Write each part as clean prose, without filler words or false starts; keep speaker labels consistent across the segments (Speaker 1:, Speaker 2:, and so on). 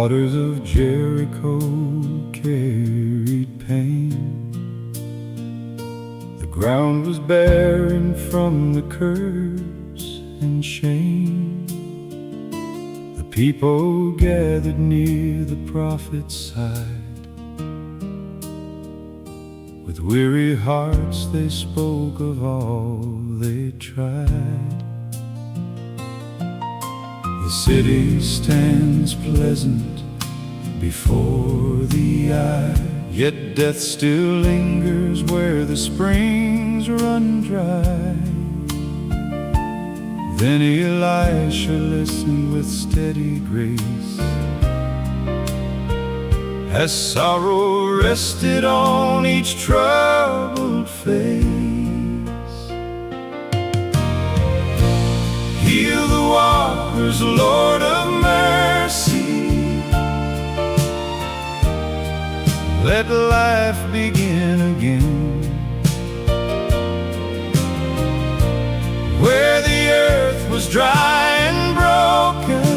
Speaker 1: waters of Jericho carried pain. The ground was barren from the curse and shame. The people gathered near the prophet's side. With weary hearts they spoke of all they tried. The city stands pleasant before the eye, yet death still lingers where the springs run dry. Then Elisha listened with steady grace, as sorrow rested on each troubled face. Heal the waters, Lord of mercy. Let life begin again. Where the earth was dry and broken,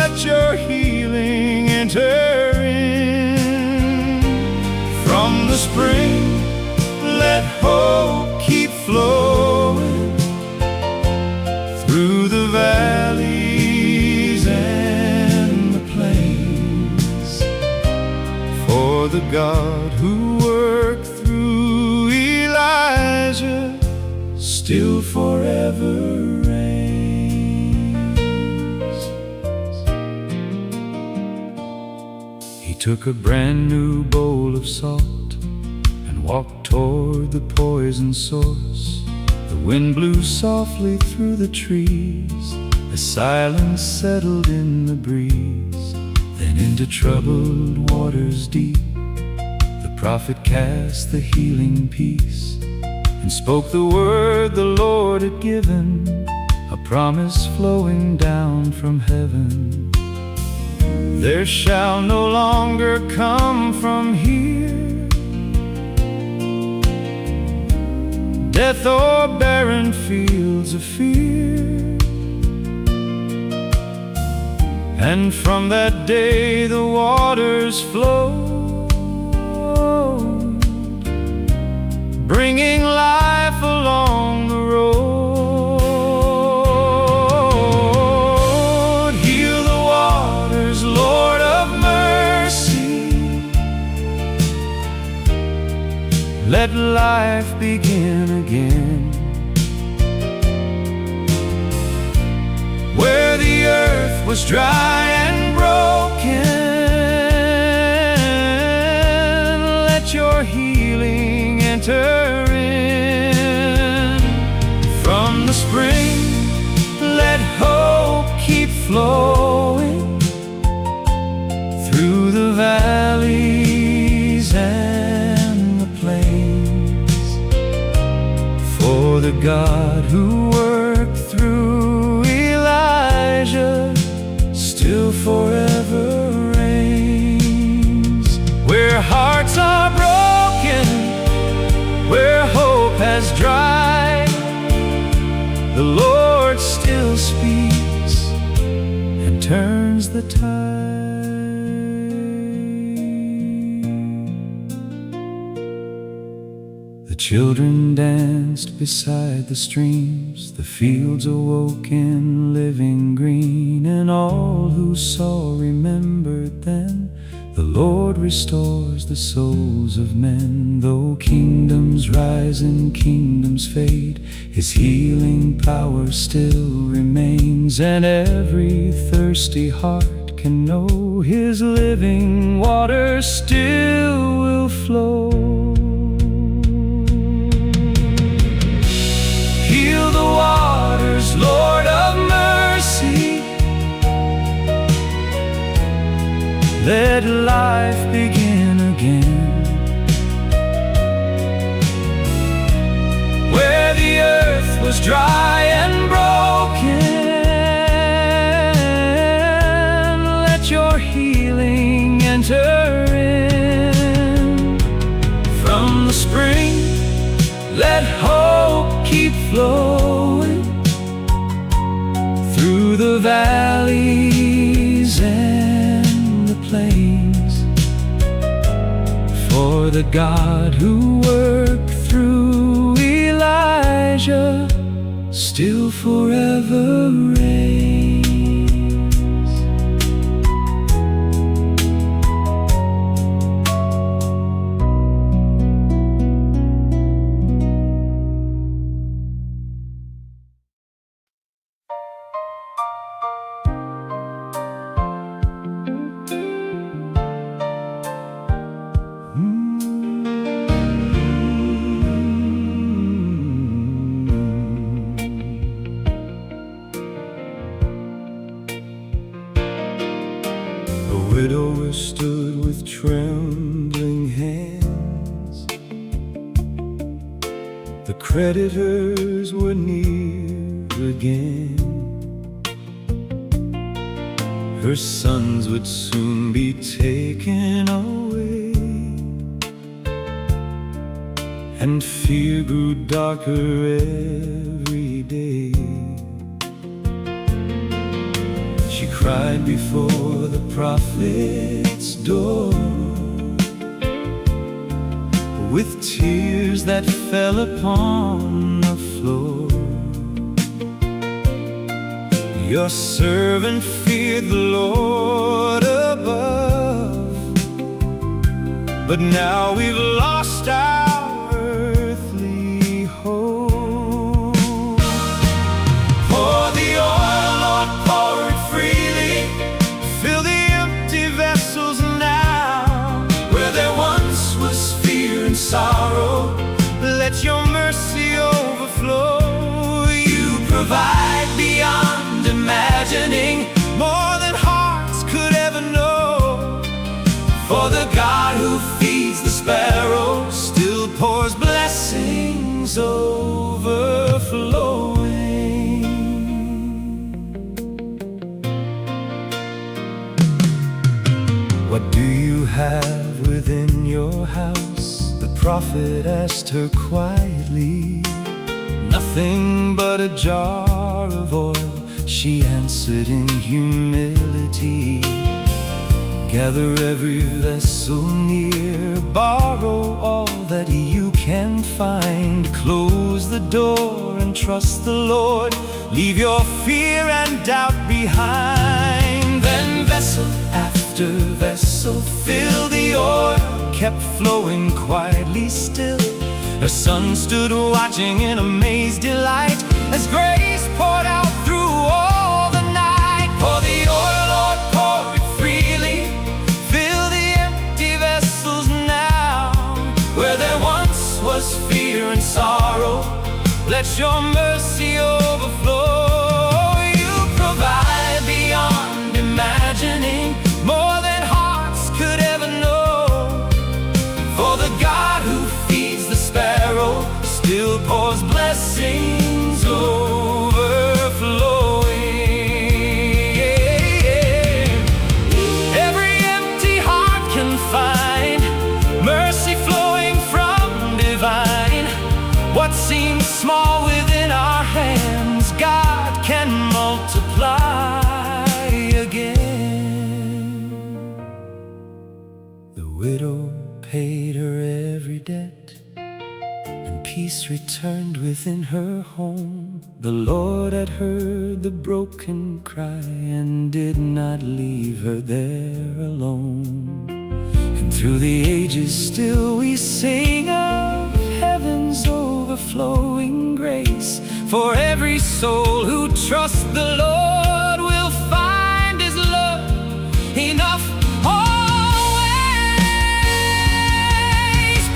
Speaker 1: let your healing enter in. From the spring, let hope keep flowing through the valleys and the plains. For the God who worked through Elijah still forever reigns. He took a brand new bowl of salt and walked toward the poison source. The wind blew softly through the trees, a silence settled in the breeze. Then into troubled waters deep, the prophet cast the healing peace, and spoke the word the Lord had given, a promise flowing down from heaven. There shall no longer come from here death or barren fields of fear. And from that day the waters flowed, bringing life along the road. Heal the waters, Lord of mercy. Let life begin again. Where the earth was dry and broken, let your healing enter in. From the spring, let hope keep flowing through the valleys and the plains. For the God who worked through Elijah still forever reigns. Where hearts are broken, where hope has dried, the Lord still speaks and turns the tide. The children danced beside the streams, the fields awoke in living green, and all who saw remembered then. The Lord restores the souls of men. Though kingdoms rise and kingdoms fade, His healing power still remains, and every thirsty heart can know His living water still will flow. Heal the waters, Lord of mercy. Let life begin again. Where the earth was dry and broken, let your healing enter in. From the spring, let hope keep flowing through the valley the God who worked through Elijah still forever reigns. The widower stood with trembling hands. The creditors were near again. Her sons would soon be taken away, and fear grew darker every day. She cried before the prophet's door, with tears that fell upon the floor. Your servant feared the Lord above, but now we've lost our earthly hope. Pour the oil, Lord, pour it freely. Fill the empty vessels now. Where there once was fear and sorrow, let your mercy overflow. You provide beyond imagining, more than hearts could ever know. For the God who feeds the sparrow still pours blessings overflowing. What do you have within your house? The prophet asked her quietly. Nothing but a jar of oil, she answered in humility. Gather every vessel near, borrow all that you can find. Close the door and trust the Lord, leave your fear and doubt behind. Then vessel after vessel, fill the oil, kept flowing quietly still. Her son stood watching in amazed delight as grace poured out through all the night. Pour the oil, Lord, pour it freely. Fill the empty vessels now. Where there once was fear and sorrow, let your mercy overflow. You provide beyond imagining, more than hearts could ever know. For the God who feeds the sparrow still pours blessings overflowing. Every empty heart can find mercy flowing from divine. What seems small within our hands, God can multiply again. The widow paid her every debt, and peace returned within her home. The Lord had heard the broken cry and did not leave her there alone. And through the ages still we sing of heaven's overflowing grace. For every soul who trusts the Lord will find His love enough always.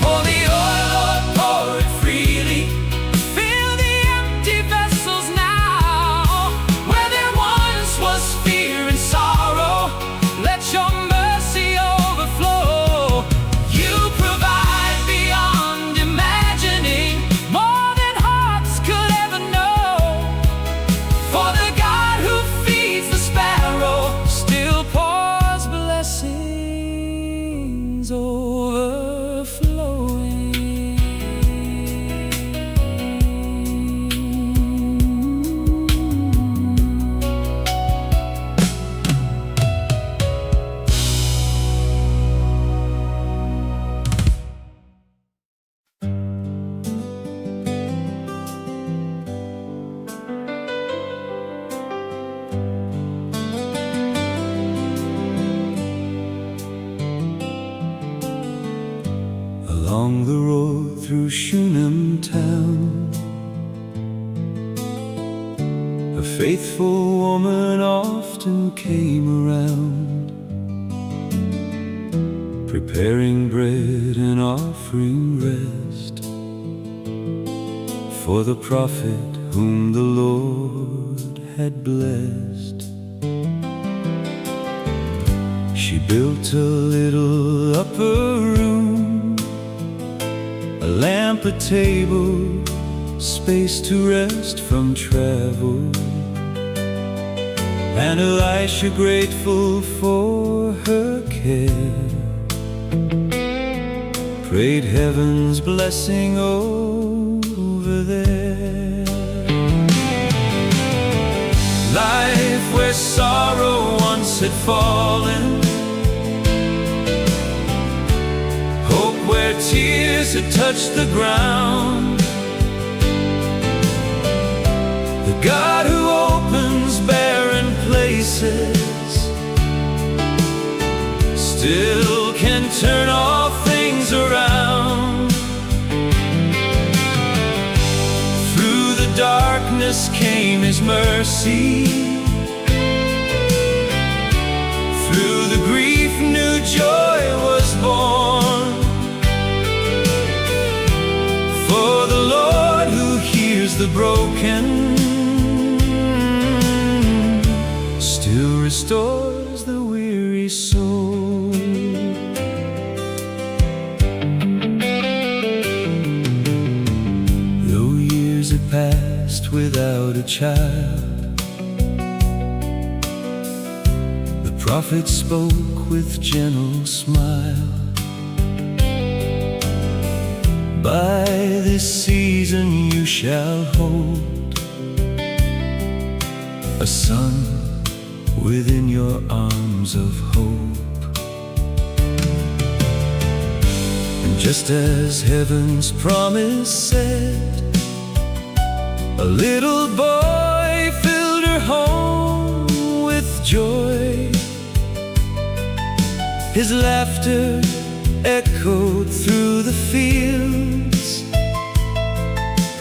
Speaker 1: Pour the oil, Lord, pour it freely. Fill the empty vessels now. Where there once was fear and sorrow, let your mercy overflow. You provide beyond imagining, more than hearts could ever know. For the God who along the road through Shunammite town. A faithful woman often came around, preparing bread and offering rest for the prophet whom the Lord had blessed. She built a little upper room, a lamp, a table, space to rest from travel. And Elisha, grateful for her care, prayed heaven's blessing over there. Life where sorrow once had fallen, hope where tears had touched the ground. The God who opens barren places still can turn all things around. Through the darkness came His mercy, through the grief new joy was born. For the Lord who hears the broken still restores the weary soul. Though years had passed without a child, the prophet spoke with gentle smile. By this season you shall hold a son within your arms of hope. And just as heaven's promise said, a little boy filled her home with joy. His laughter echoed through the fields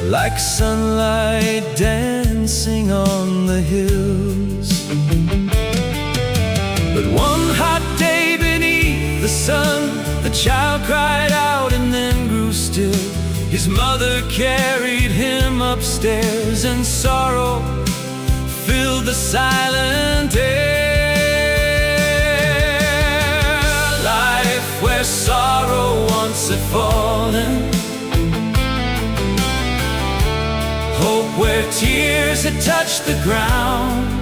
Speaker 1: like sunlight dancing on the hills. But one hot day beneath the sun, the child cried out and then grew still. His mother carried him upstairs, and sorrow filled the silent air. Life where sorrow once had fallen, hope where tears had touched the ground.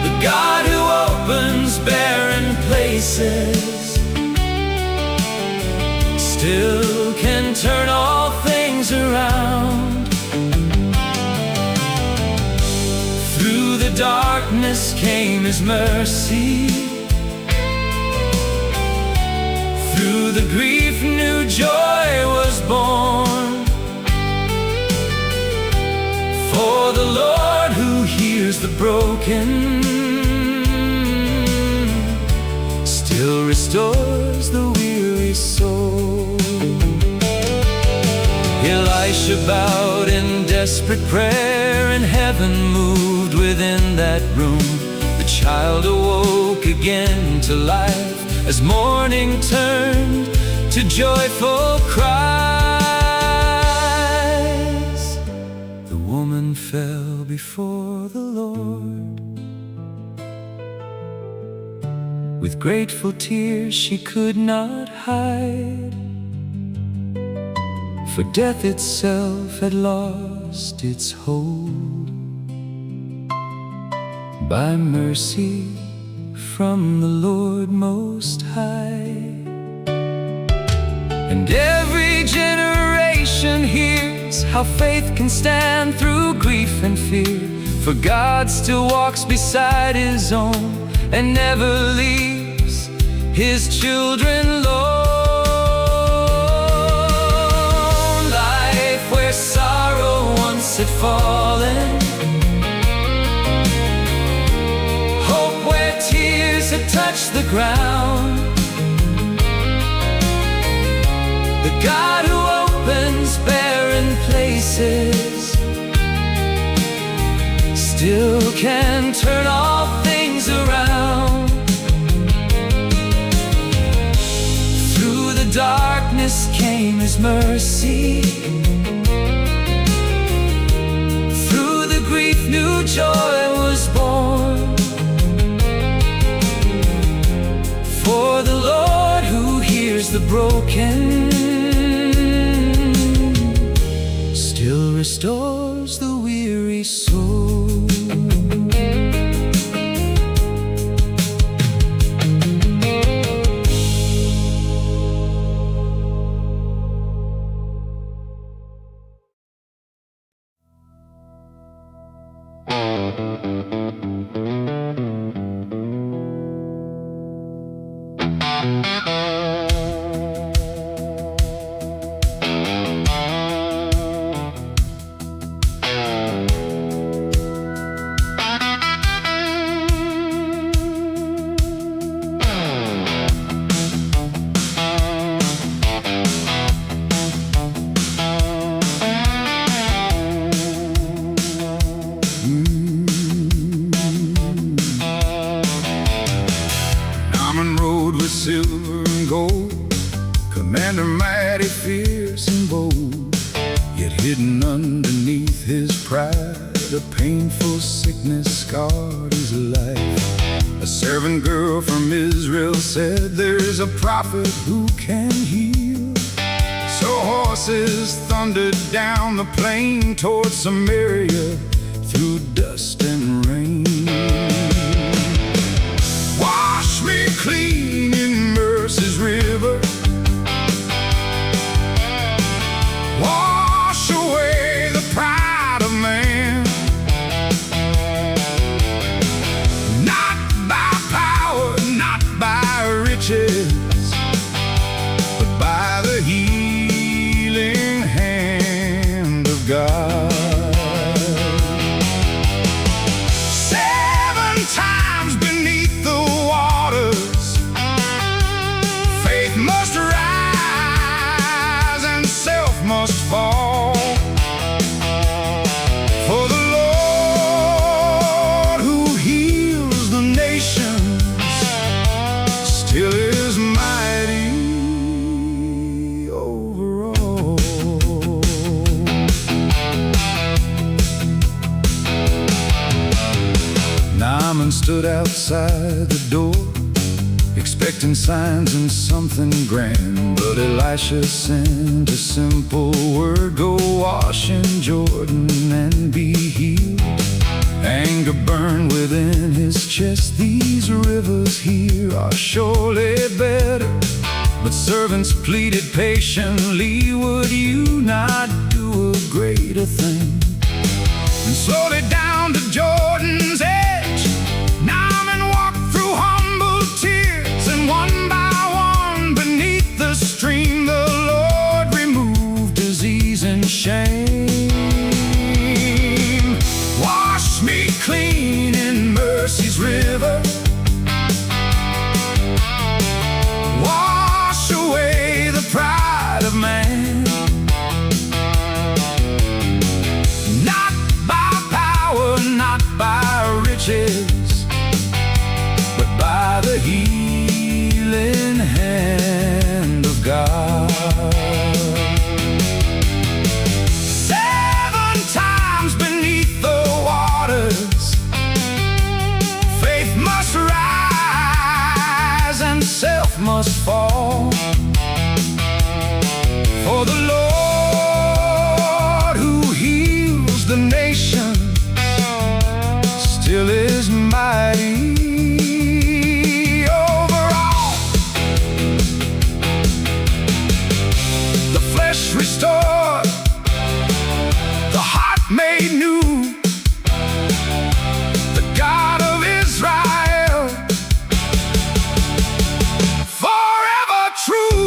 Speaker 1: The God who opens barren places still can turn all things around. Through the darkness came His mercy, through the grief new joy was born. For the Lord who hears the broken still restores the weary soul. Elisha bowed in desperate prayer, and heaven moved within that room. The child awoke again to life as morning turned to joyful cries. The woman fell before the Lord. With grateful tears she could not hide, for death itself had lost its hold. By mercy from the Lord Most High. And every generation hears how faith can stand through grief and fear, for God still walks beside His own and never leaves His children alone. Life where sorrow once had fallen, hope where tears had touched the ground. God who opens barren places still can turn all things around. Through the darkness came His mercy. Through the grief, new joy was born. For the Lord who hears the broken still restores the weary soul. Naaman rode with silver and gold, commander mighty, fierce and bold. Yet hidden underneath his pride, a painful sickness scarred his life. A servant girl from Israel said, "There's a prophet who can heal." So horses thundered down the plain toward Samaria through dust and rain. Wash me clean in mercy's river, wash away the pride of man. Not by power, not by riches, but by the healing hand of God. 7 times beneath the waters, faith must rise and self must fall. For the Lord who heals the nations still is mighty over all. Naaman stood outside the door, expecting signs and something grand. But Elisha sent a simple word, "Go wash in Jordan and be healed." Anger burned within his chest. These rivers here are surely better. But servants pleaded patiently, "Would you not do a greater thing?" And slowly down to Jordan's edge, Naaman walked through humble tears, and one by one beneath the stream, the Lord removed disease and shame. Wash me clean in mercy's river, wash away the pride of man. Not by power, not by riches, but by the healing hand of God. 7 times beneath the waters, faith must rise and self must fall. For the Lord who heals the nation still is mighty over all. The flesh restored, the heart made new. The God of Israel, forever true.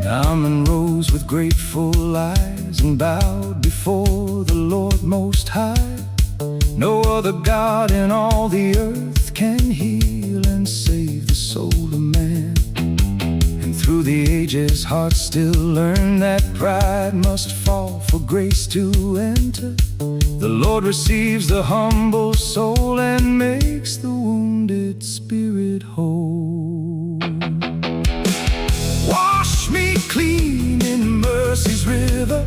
Speaker 1: Naaman rose with grateful eyes and bowed before the Lord Most High. No other God in all the earth can heal and save the soul of man. And through the ages hearts still learn that pride must fall for grace to enter. The Lord receives the humble soul and makes the wounded spirit whole. Wash me clean in mercy's river.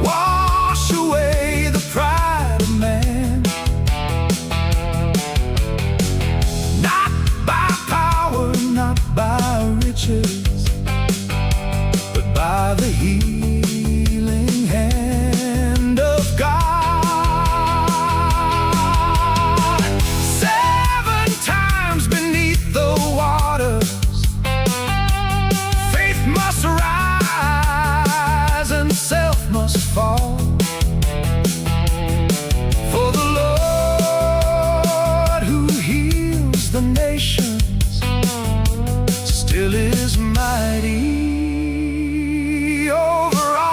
Speaker 1: Wash away the pride of man. Not by power, not by riches, but by the healing hand of God. 7 times beneath the waters, faith must rise and self must fall. For the Lord who heals the nations still is mighty over all.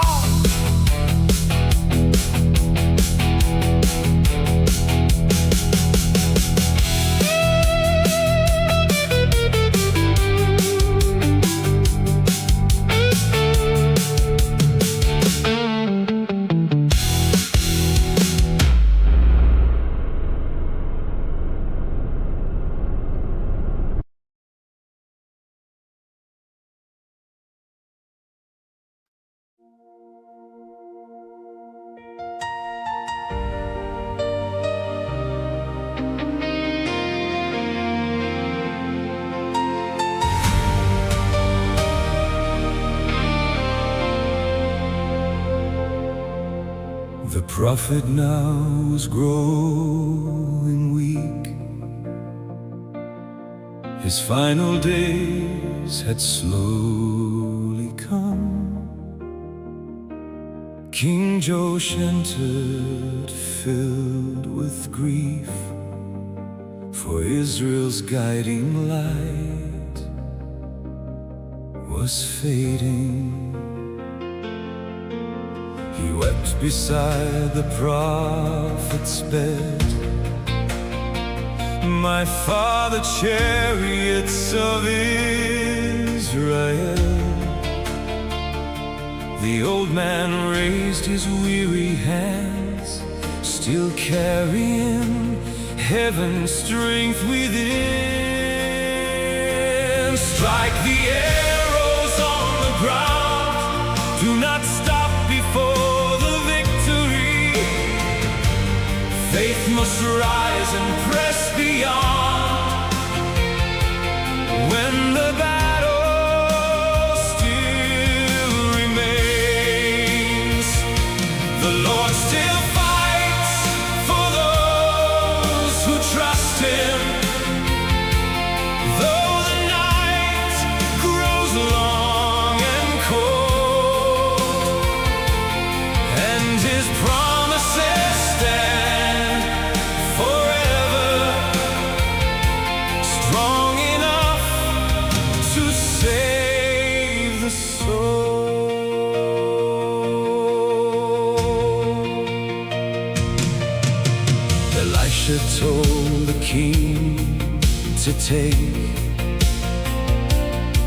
Speaker 1: The prophet now was growing weak. His final days had slowly come. King Joash entered, filled with grief, for Israel's guiding light was fading. He wept beside the prophet's bed. My father, chariots of Israel. The old man raised his weary hands, still carrying heaven's strength within. Strike the arrows on the ground, do not stop before the victory. Faith must rise and press beyond. When the battle still remains, the Lord still fights for those who trust Him. Though the night grows long and cold, and His promises stand forever, strong enough to save the soul. Elisha told the king to take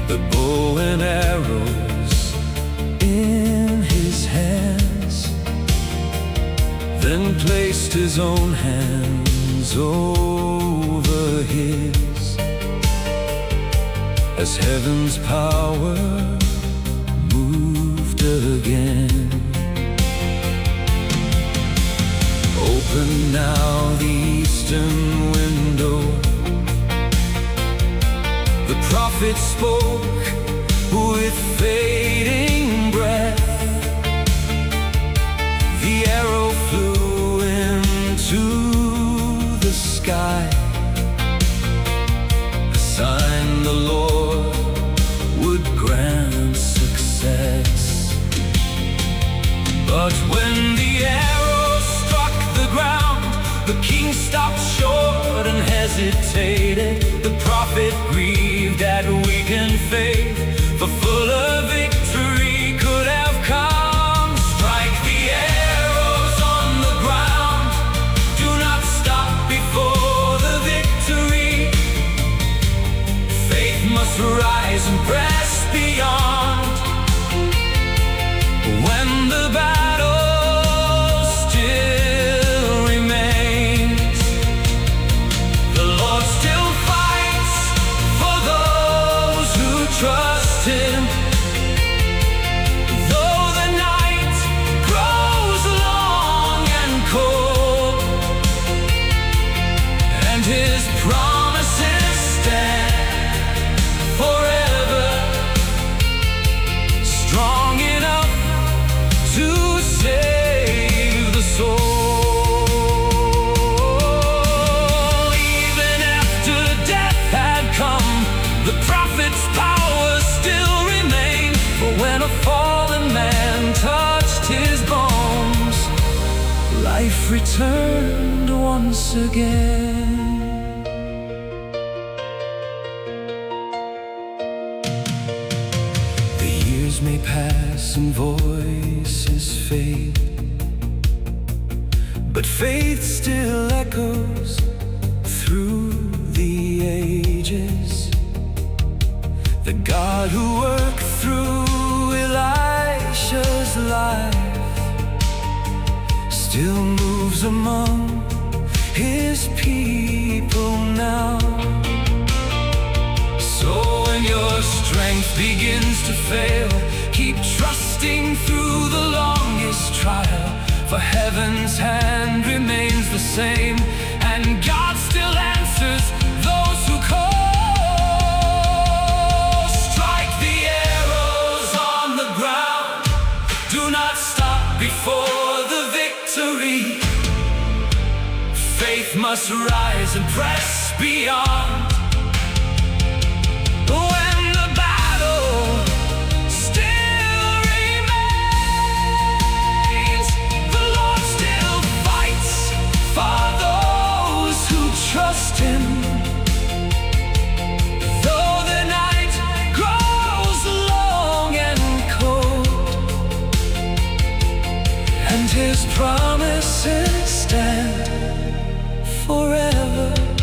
Speaker 1: the bow and arrows in his hands, then placed his own hands over his, as heaven's power moved again. Open now the eastern window. The prophet spoke with fading breath. The arrow flew into the sky, a sign the Lord would grant success. But when the arrow struck the ground, the king stopped short and hesitated. The prophet grieved at weakened faith, for fuller victory could have come. Strike the arrows on the ground, do not life returned once again. The years may pass and voices fade, but faith still echoes through the ages. The God who worked through Elisha's life still moves among his people now. So when your strength begins to fail, keep trusting through the longest trial, for heaven's hand remains the same, and God still answers those who call. Strike the arrows on the ground, do not stop before the victory. Faith must rise and press beyond. When the battle still remains, the Lord still fights for those who trust Him. Though the night grows long and cold, and His promises stand forever.